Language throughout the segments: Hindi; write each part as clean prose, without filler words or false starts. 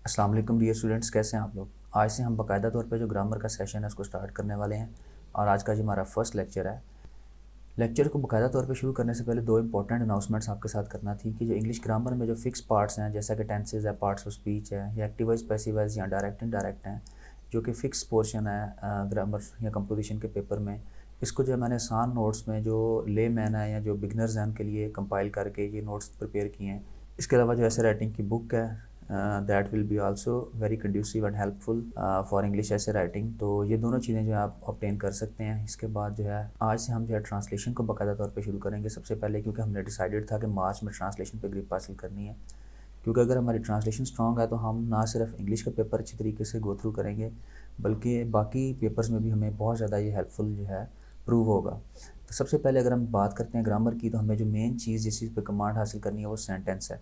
अस्सलाम वालेकुम डियर स्टूडेंट्स, कैसे हैं आप लोग। आज से हम बाकायदा तौर पे जो ग्रामर का सेशन है उसको स्टार्ट करने वाले हैं और आज का जो हमारा फर्स्ट लेक्चर है। लेक्चर को बाकायदा तौर पे शुरू करने से पहले दो इंपॉर्टेंट अनाउंसमेंट्स आपके साथ करना थी कि जो इंग्लिश ग्रामर में जो फिक्स पार्ट्स हैं जैसा कि टेंसेज है, पार्ट्स ऑफ स्पीच है या एक्टिव वाइज, पैसिव वाइज या डायरेक्ट इनडायरेक्ट हैं, जो कि फ़िक्स पोर्शन है ग्रामर या कंपोजिशन के पेपर में। इसको जो है मैंने आसान नोट्स में जो ले मैन है या जो बिगनर्स हैं उनके लिए कंपाइल करके ये नोट्स प्रिपेयर किए हैं। इसके अलावा जो ऐसे राइटिंग की बुक है that will be also very conducive and helpful for English ऐसे राइटिंग। तो ये दोनों चीज़ें जो है आप ऑब्टेन कर सकते हैं। इसके बाद जो है आज से हम जो है ट्रांसलेशन को बाकायदा तौर पे शुरू करेंगे सबसे पहले, क्योंकि हमने डिसाइडेड था कि मार्च में ट्रांसलेशन पे ग्रिप हासिल करनी है। क्योंकि अगर हमारी ट्रांसलेशन स्ट्रॉन्ग है तो हम ना सिर्फ इंग्लिश का पेपर अच्छी तरीके से गो थ्रू करेंगे बल्कि बाकी पेपर्स में भी हमें बहुत ज़्यादा ये हेल्पफुल जो है प्रूव होगा। तो सबसे पहले अगर हम बात करते हैं ग्रामर की, तो हमें जो मेन चीज़ जिस चीज़ पे कमांड हासिल करनी है वो सेंटेंस है।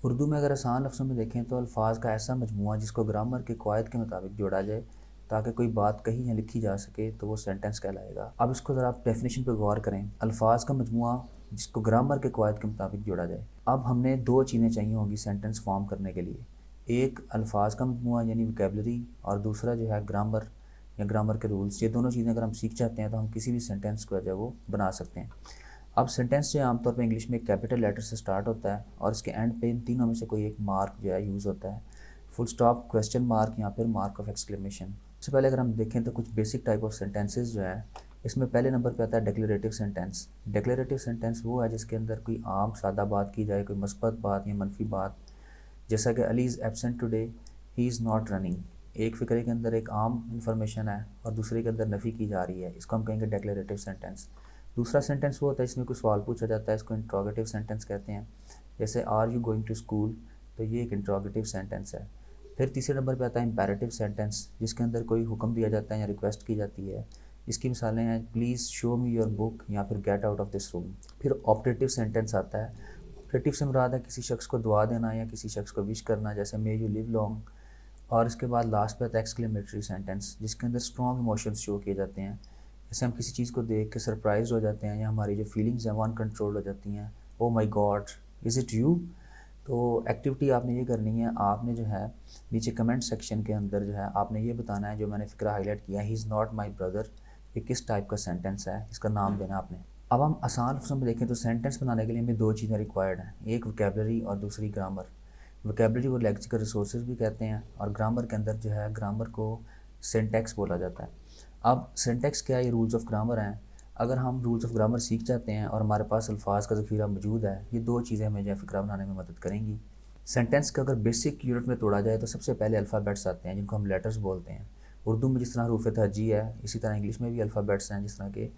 उर्दू में अगर आसान लफ्ज़ों में देखें तो अल्फाज का ऐसा मजमूआ जिसको ग्रामर के कवायद के मुताबिक जोड़ा जाए ताकि कोई बात कही या लिखी जा सके तो वो सेंटेंस कहलाएगा। अब इसको ज़रा आप डेफिनेशन पर गौर करें, अल्फाज का मजमूआ जिसको ग्रामर के कवायद के मुताबिक जोड़ा जाए। अब हमने दो चीज़ें चाहिए होंगी सेंटेंस फॉर्म करने के लिए, एक अल्फाज का मजमूआ यानी वोकैबुलरी और दूसरा जो है ग्रामर या ग्रामर के रूल्स। ये दोनों चीज़ें अगर हम सीख जाते हैं तो हम किसी भी सेंटेंस को जो है वो बना सकते हैं। अब सेंटेंस जो है आमतौर पे इंग्लिश में कैपिटल लेटर से स्टार्ट होता है और इसके एंड पे इन तीनों में से कोई एक मार्क जो है यूज़ होता है, फुल स्टॉप, क्वेश्चन मार्क या फिर मार्क ऑफ एक्सक्लेमेशन। सबसे पहले अगर हम देखें तो कुछ बेसिक टाइप ऑफ सेंटेंसेस जो है, इसमें पहले नंबर पे आता है डिक्लेरेटिव सेंटेंस। डिक्लेरेटिव सेंटेंस वो है जिसके अंदर कोई आम सादा बात की जाए, कोई मस्बत बात या मनफी बात, जैसा कि Ali is absent today, he is not running. एक फ़िक्रे के अंदर एक आम इन्फॉर्मेशन है और दूसरे के अंदर नफ़ी की जा रही है, इसको हम कहेंगे डिक्लेरेटिव सेंटेंस। दूसरा सेंटेंस वो होता है इसमें कोई सवाल पूछा जाता है, इसको इंट्रोगेटिव सेंटेंस कहते हैं। जैसे are you going to school, तो ये एक इंट्रोगेटिव सेंटेंस है। फिर तीसरे नंबर पे आता है इम्पेरेटिव सेंटेंस, जिसके अंदर कोई हुक्म दिया जाता है या रिक्वेस्ट की जाती है। इसकी मिसालें हैं please show me your book या फिर get out of this room. फिर ऑपरेटिव सेंटेंस आता है। ऑपरेटिव से मुराद है किसी शख्स को दुआ देना या किसी शख्स को विश करना, जैसे मे यू लिव लॉन्ग। और इसके बाद लास्ट पे आता है एक्सक्लेमेटरी सेंटेंस, जिसके अंदर स्ट्रॉन्ग इमोशंस शो किए जाते हैं। जैसे हम किसी चीज़ को देख के सरप्राइज हो जाते हैं या हमारी जो फीलिंग्स हैं वो अनकंट्रोल हो जाती हैं, ओ माई गॉड, इज़ इट यू। तो एक्टिविटी आपने ये करनी है, आपने जो है नीचे कमेंट सेक्शन के अंदर जो है आपने ये बताना है, जो मैंने फ़िक्रा हाईलाइट किया he is not my brother, ये किस टाइप का सेंटेंस है, इसका नाम देना आपने। अब हम आसान लफ्ज़ों में देखें तो सेंटेंस बनाने के लिए हमें दो चीज़ें रिक्वायर्ड हैं, एक वोकैबुलरी और दूसरी ग्रामर। वोकैबुलरी को लेक्सिकल रिसोर्सेज भी कहते हैं और ग्रामर के अंदर जो है ग्रामर को सिंटैक्स बोला जाता है। अब सिंटैक्स क्या है, ये रूल्स ऑफ ग्रामर हैं। अगर हम रूल्स ऑफ ग्रामर सीख जाते हैं और हमारे पास अल्फाज का ज़ख़ीरा मौजूद है, ये दो चीज़ें हमें जो है फ़िक्रा बनाने में मदद करेंगी। सेंटेंस का अगर बेसिक यूनिट में तोड़ा जाए तो सबसे पहले अल्फ़ाबेट्स आते हैं जिनको हम लेटर्स बोलते हैं। उर्दू में जिस तरह हरूफ तहजी है, इसी तरह इंग्लिश में भी अल्फ़ाबेट्स हैं, जिस तरह के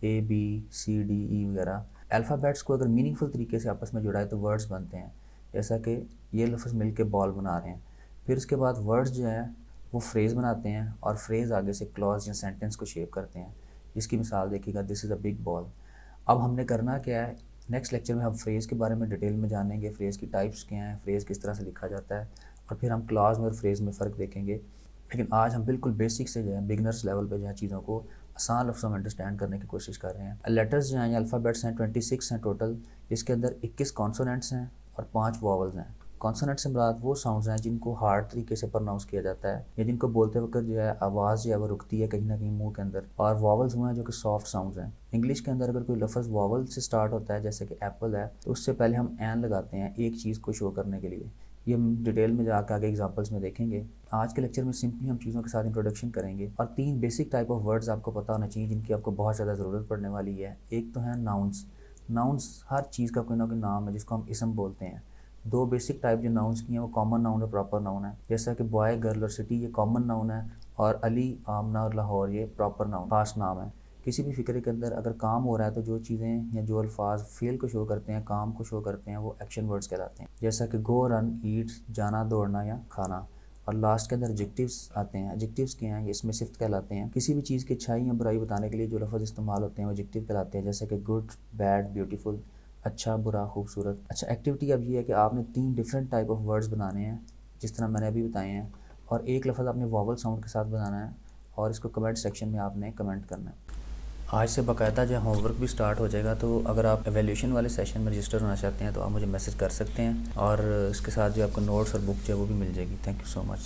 A B C D E वगैरह। अल्फ़ाबेट्स को अगर मीनिंगफुल तरीके से आपस में जुड़ाए तो वर्ड्स बनते हैं, जैसा कि ये लफ्ज़ मिल के बॉल बना रहे हैं। फिर उसके बाद वर्ड्स जो हैं वो फ्रेज़ बनाते हैं और फ्रेज़ आगे से क्लॉज या सेंटेंस को शेप करते हैं। इसकी मिसाल देखिएगा, this is a big ball. अब हमने करना क्या है, नेक्स्ट लेक्चर में हम फ्रेज़ के बारे में डिटेल में जानेंगे, फ्रेज़ की टाइप्स क्या हैं, फ्रेज़ किस तरह से लिखा जाता है और फिर हम क्लॉज में और फ्रेज़ में फ़र्क देखेंगे। लेकिन आज हम बिल्कुल बेसिक से जो है बिगनर्स लेवल पे जो है चीज़ों को आसान लफ्ज़ों में अंडरस्टैंड करने की कोशिश कर रहे हैं। लेटर्स जो हैं या अल्फ़ाबेट्स हैं 26 हैं टोटल, जिसके अंदर 21 कॉन्सोनेंट्स हैं और 5 वॉवल्स हैं। कॉन्सोनेंट से मुराद वो साउंड्स हैं जिनको हार्ड तरीके से प्रोनाउंस किया जाता है या जिनको बोलते वक्त जो है आवाज़ जो है वो रुकती है कहीं ना कहीं मुंह के अंदर, और वॉवल्स वो हैं जो कि सॉफ्ट साउंड्स हैं। इंग्लिश के अंदर अगर कोई लफ्ज़ वॉवल से स्टार्ट होता है जैसे कि एप्पल है, तो उससे पहले हम एन लगाते हैं एक चीज़ को शो करने के लिए। ये हम डिटेल में जाकर आगे एग्जांपल्स में देखेंगे। आज के लेक्चर में सिंपली हम चीज़ों के साथ इंट्रोडक्शन करेंगे और तीन बेसिक टाइप ऑफ वर्ड्स आपको पता होना चाहिए जिनकी आपको बहुत ज़्यादा ज़रूरत पड़ने वाली है। एक तो है नाउन्स। नाउन्स हर चीज़ का कोई ना कोई नाम है जिसको हम इसम बोलते हैं। दो बेसिक टाइप जो नाउन्स की हैं वो कॉमन नाउन और प्रॉपर नाउन है, जैसा कि बॉय, गर्ल और सिटी ये कॉमन नाउन है और अली, आमना और लाहौर ये प्रॉपर नाउन, खास नाम है। किसी भी फ़िक्रे के अंदर अगर काम हो रहा है तो जो चीज़ें या जो अल्फाज फ़ेल को शो करते हैं, काम को शो करते हैं, वो एक्शन वर्ड्स कहलाते हैं, जैसा कि गो, रन, ईट, जाना, दौड़ना या खाना। और लास्ट के अंदर एडजेक्टिव्स आते हैं। एडजेक्टिव्स क्या हैं, ये इसमें सिफ्त कहलाते हैं। किसी भी चीज़ की अच्छाई या बुराई बताने के लिए जो लफ्ज़ इस्तेमाल होते हैं वो एडजेक्टिव कहलाते हैं, जैसे कि गुड, बैड, ब्यूटीफुल, अच्छा, बुरा, खूबसूरत। अच्छा, एक्टिविटी अब ये है कि आपने 3 डिफरेंट टाइप ऑफ वर्ड्स बनाने हैं जिस तरह मैंने अभी बताए हैं, और एक लफ्ज़ आपने वॉवल साउंड के साथ बनाना है और इसको कमेंट सेक्शन में आपने कमेंट करना है। आज से बाकायदा जो होमवर्क भी स्टार्ट हो जाएगा, तो अगर आप एवेल्यूशन वाले सेशन में रजिस्टर होना चाहते हैं तो आप मुझे मैसेज कर सकते हैं, और इसके साथ जो आपको नोट्स और बुक जो है वो भी मिल जाएगी। Thank you so much.